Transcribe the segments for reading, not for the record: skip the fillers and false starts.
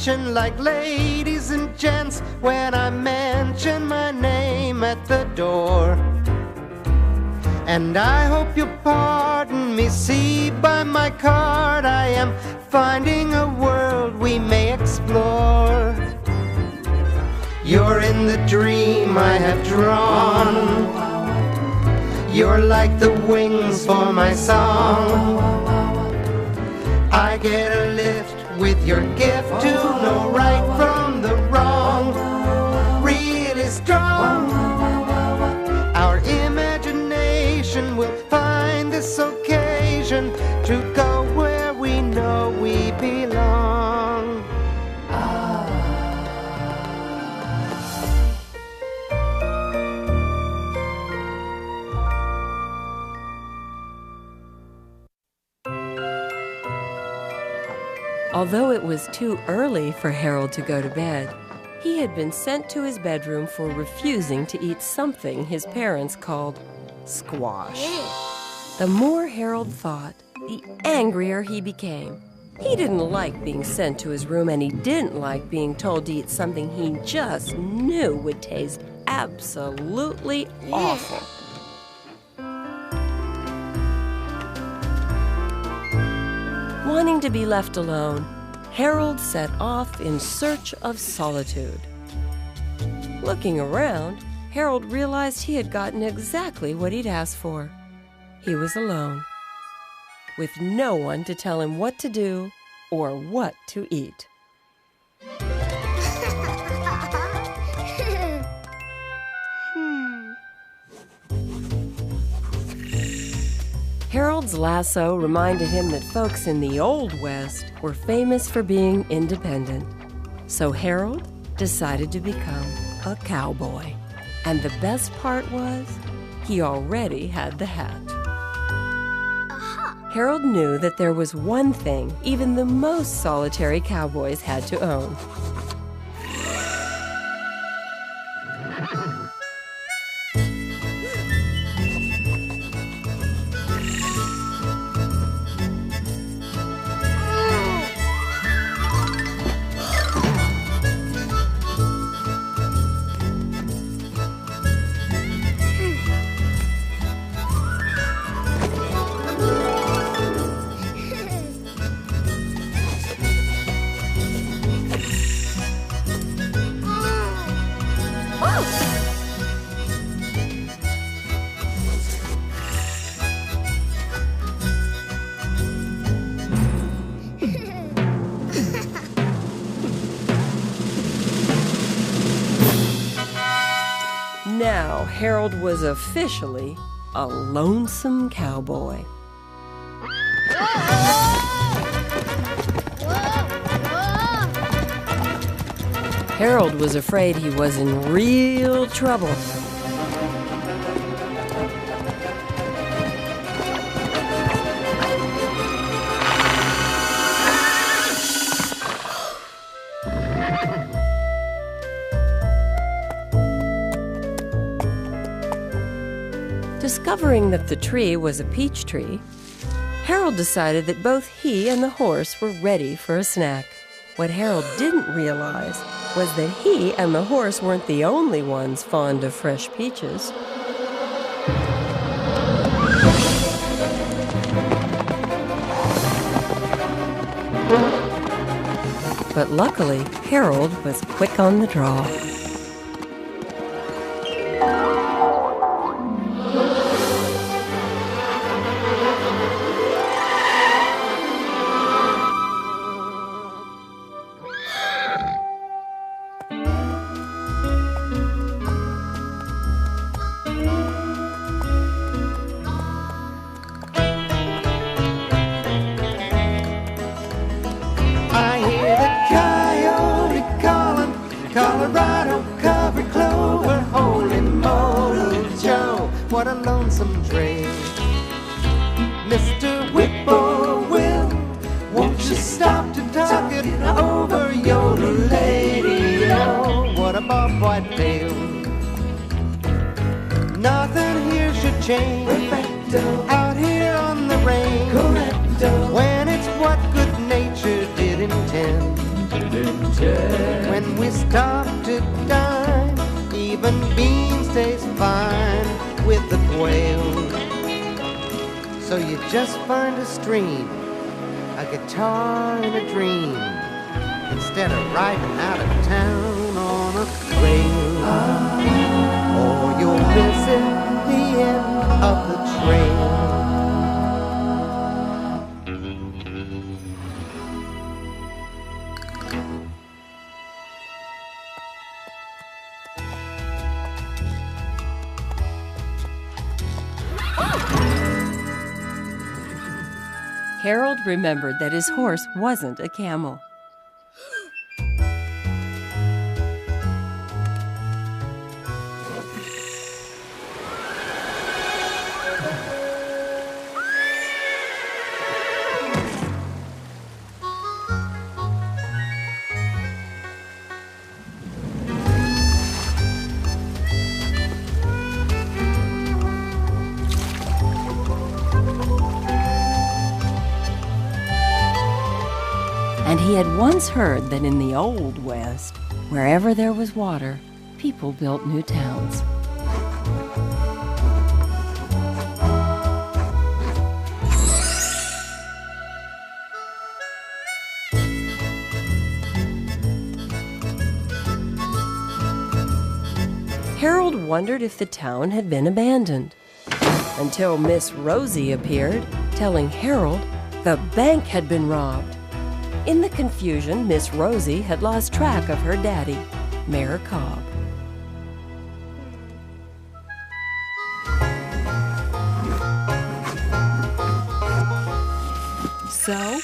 attention like ladies and gents when I mention my name at the door. And I hope you'll pardon me, see by my card I am finding a world we may explore. You're in the dream I have drawn. You're like the wings for my song. I get a lift with your gift to know right from the wrong. Really strong. Our imagination will find this occasion to go where we know we belong. Although it was too early for Harold to go to bed, he had been sent to his bedroom for refusing to eat something his parents called squash. The more Harold thought, the angrier he became. He didn't like being sent to his room, and he didn't like being told to eat something he just knew would taste absolutely awful. Wanting to be left alone, Harold set off in search of solitude. Looking around, Harold realized he had gotten exactly what he'd asked for. He was alone, with no one to tell him what to do or what to eat. Harold's lasso reminded him that folks in the Old West were famous for being independent. So Harold decided to become a cowboy. And the best part was, he already had the hat. Harold knew that there was one thing even the most solitary cowboys had to own. Now Harold was officially a lonesome cowboy. Harold was afraid he was in real trouble. Discovering that the tree was a peach tree, Harold decided that both he and the horse were ready for a snack. What Harold didn't realize was that he and the horse weren't the only ones fond of fresh peaches. But luckily, Harold was quick on the draw. Colorado covered clover, holy moly, Joe, what a lonesome trail. Mr. Whippoorwill, won't you stop to talk it over your lady? Oh, what a bobwhite tail. Nothing here should change. Perfecto. Out here on the range. Correcto. When it's what good nature did intend. we stop to dine. Even beans taste fine with the quail. So you just find a stream, a guitar and a dream, instead of riding out of town on a trail. Or you're missing the end of the trail. Harold remembered that his horse wasn't a camel. And he had once heard that in the Old West, wherever there was water, people built new towns. Harold wondered if the town had been abandoned, until Miss Rosie appeared, telling Harold the bank had been robbed. In the confusion, Miss Rosie had lost track of her daddy, Mayor Cobb. So,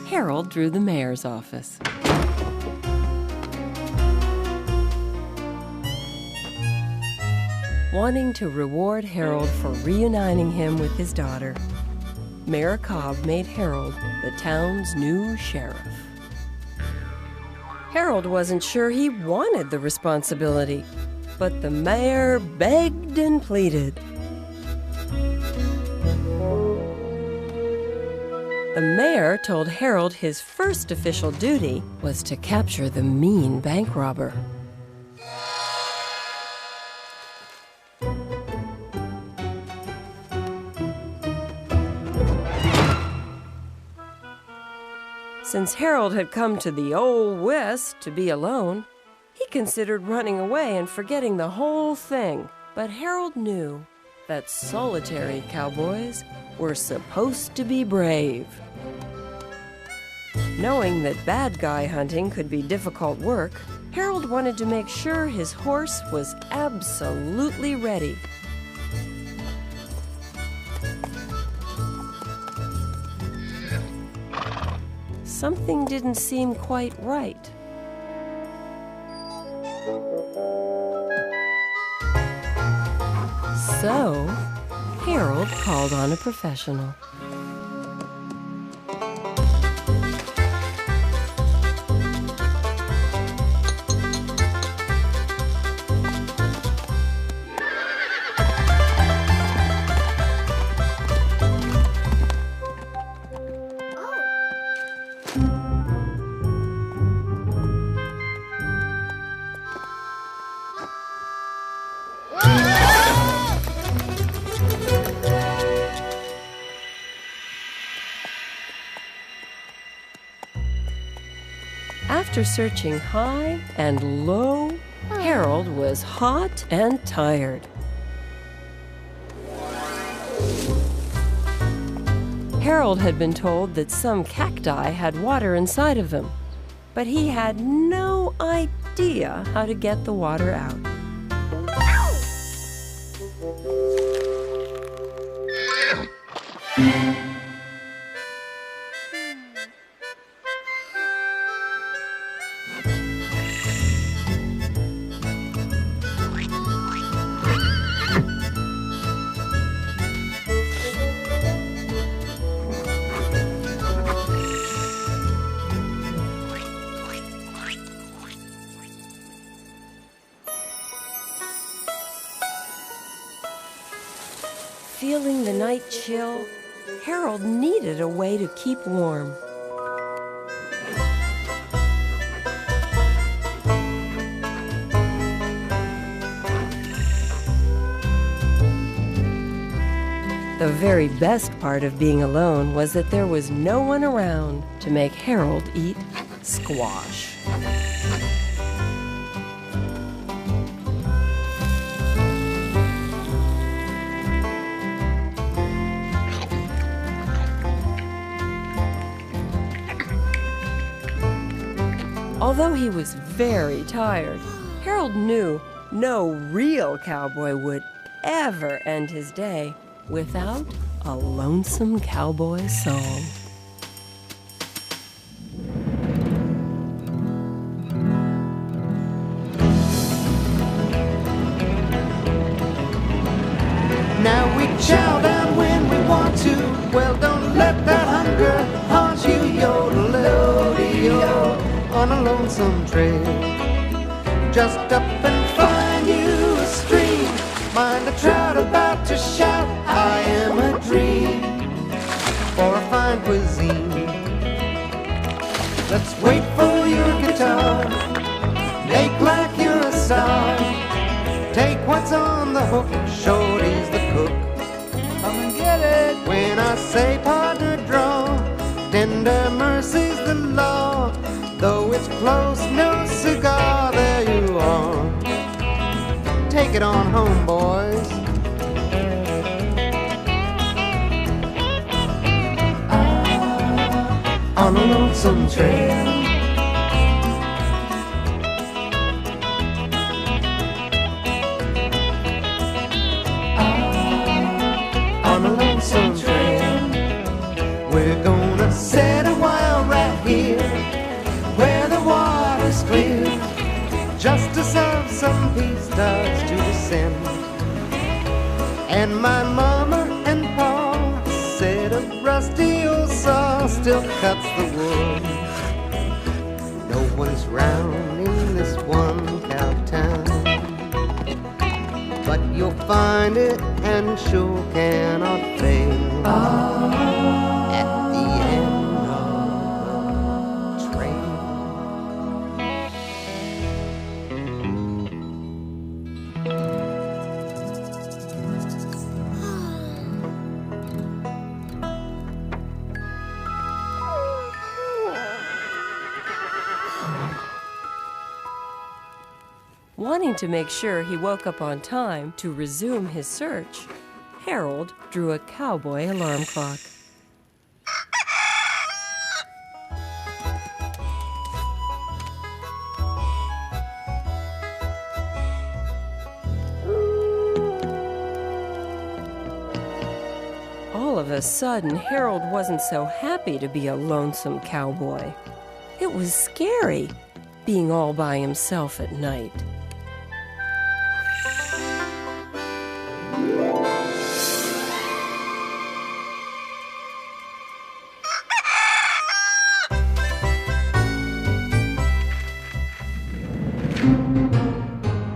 Harold drew the mayor's office. Wanting to reward Harold for reuniting him with his daughter, Mayor Cobb made Harold the town's new sheriff. Harold wasn't sure he wanted the responsibility, but the mayor begged and pleaded. The mayor told Harold his first official duty was to capture the mean bank robber. Since Harold had come to the Old West to be alone, he considered running away and forgetting the whole thing. But Harold knew that solitary cowboys were supposed to be brave. Knowing that bad guy hunting could be difficult work, Harold wanted to make sure his horse was absolutely ready. Something didn't seem quite right. So, Harold called on a professional. After searching high and low, Harold was hot and tired. Harold had been told that some cacti had water inside of them, but he had no idea how to get the water out. Feeling the night chill, Harold needed a way to keep warm. The very best part of being alone was that there was no one around to make Harold eat squash. Although he was very tired, Harold knew no real cowboy would ever end his day without a lonesome cowboy song. Now we chow down when we want to. Well, don't let that hunger haunt you. Yodel-o-dee-o on a lonesome trail. Just up and find you a stream. Find a trout about to shout, I am a dream. For a fine cuisine, let's wait for your guitar. Make like you're a star. Take what's on the hook, Shorty's the cook. Come and get it. When I say partner draw, tender mercy's the law. Though it's close, no cigar, there you are. Take it on home, boys. On a lonesome trail. On a lonesome trail. We're gonna set a while right here, where the water's clear. Justice of some peace starts to descend. And my mama and pa said a rusty old saw still cuts the wood. No one's round in this one cow town, but you'll find it and sure cannot fail at the end of the trail. Wanting to make sure he woke up on time to resume his search, Harold drew a cowboy alarm clock. All of a sudden, Harold wasn't so happy to be a lonesome cowboy. It was scary, being all by himself at night.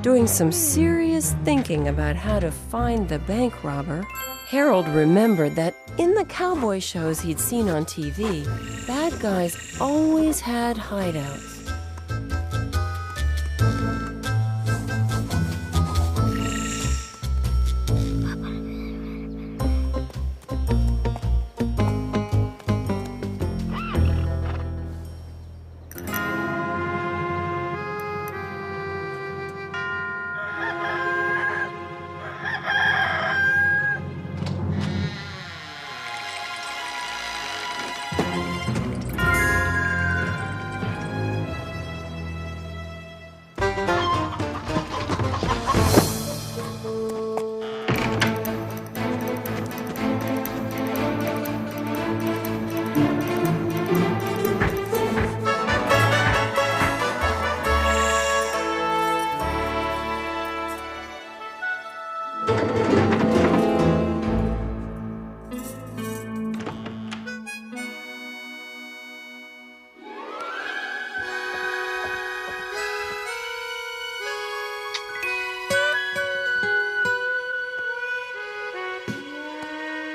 Doing some serious thinking about how to find the bank robber, Harold remembered that in the cowboy shows he'd seen on TV, bad guys always had hideouts.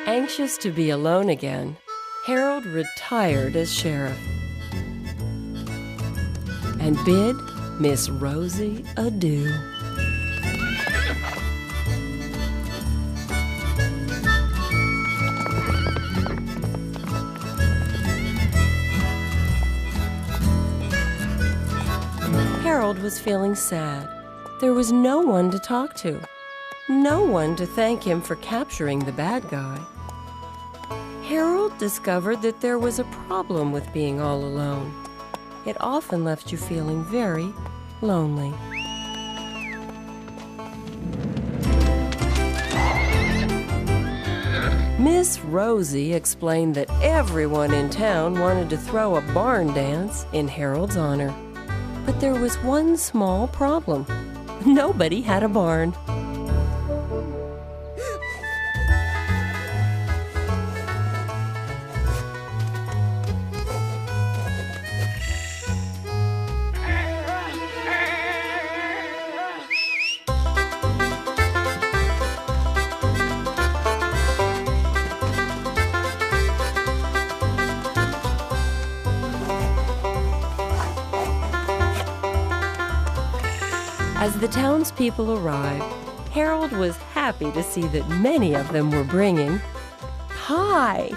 Anxious to be alone again, Harold retired as sheriff and bid Miss Rosie adieu. Harold was feeling sad. There was no one to talk to, no one to thank him for capturing the bad guy. Harold discovered that there was a problem with being all alone. It often left you feeling very lonely. Miss Rosie explained that everyone in town wanted to throw a barn dance in Harold's honor. But there was one small problem. Nobody had a barn. As the townspeople arrived, Harold was happy to see that many of them were bringing pie.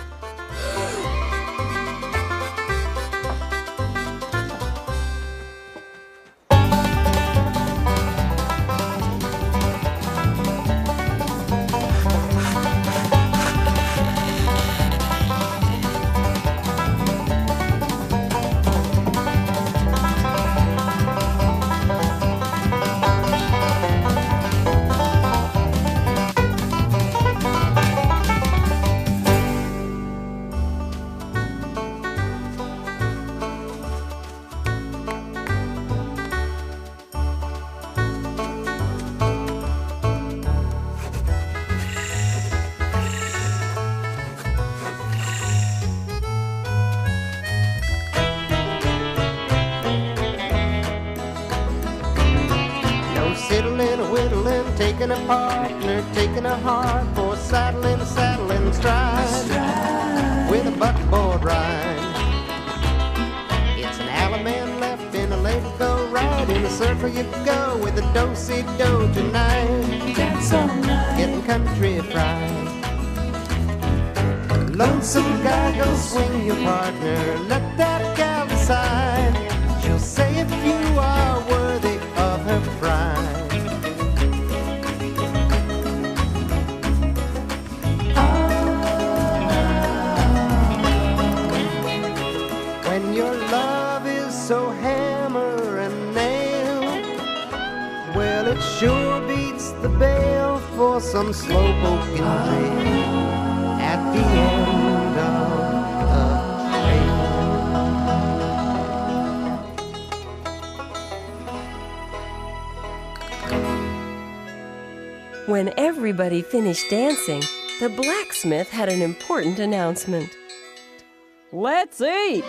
Fiddling, whittling, taking a partner, taking a heart for saddling, saddling, stride with a buckboard ride. It's an alley-man left in a lady go right. In a circle you go with a do-si-do tonight. That's all right. Getting country fried. Lonesome guy, go swing your partner. Let that gal decide. She'll say if you are worthy of her pride. When your love is so hammer and nail, well, it sure beats the bell for some slowpoke in jail at the end of the trail. When everybody finished dancing, the blacksmith had an important announcement. Let's eat!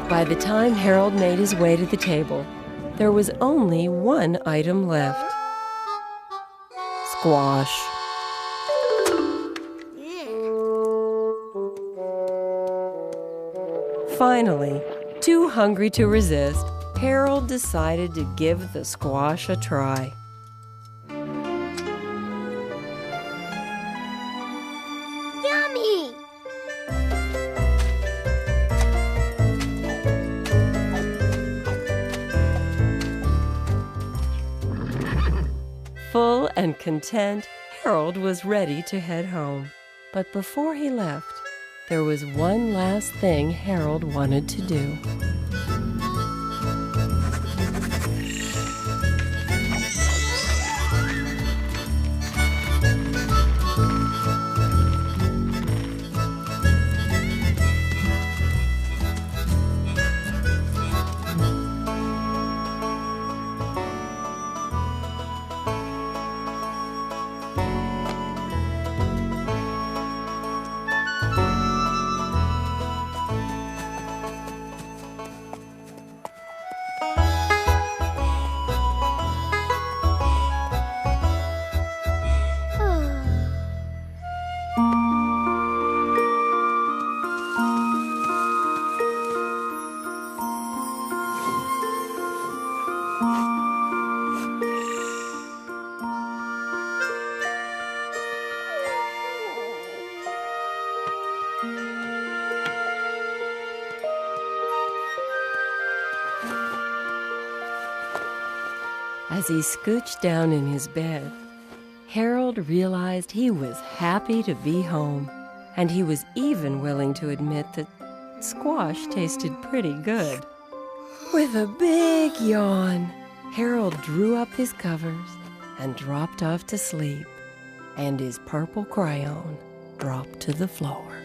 By the time Harold made his way to the table, there was only one item left. Squash. Finally, too hungry to resist, Harold decided to give the squash a try. Yummy! Full and content, Harold was ready to head home. But before he left, there was one last thing Harold wanted to do. As he scooched down in his bed, Harold realized he was happy to be home, and he was even willing to admit that squash tasted pretty good. With a big yawn, Harold drew up his covers and dropped off to sleep, and his purple crayon dropped to the floor.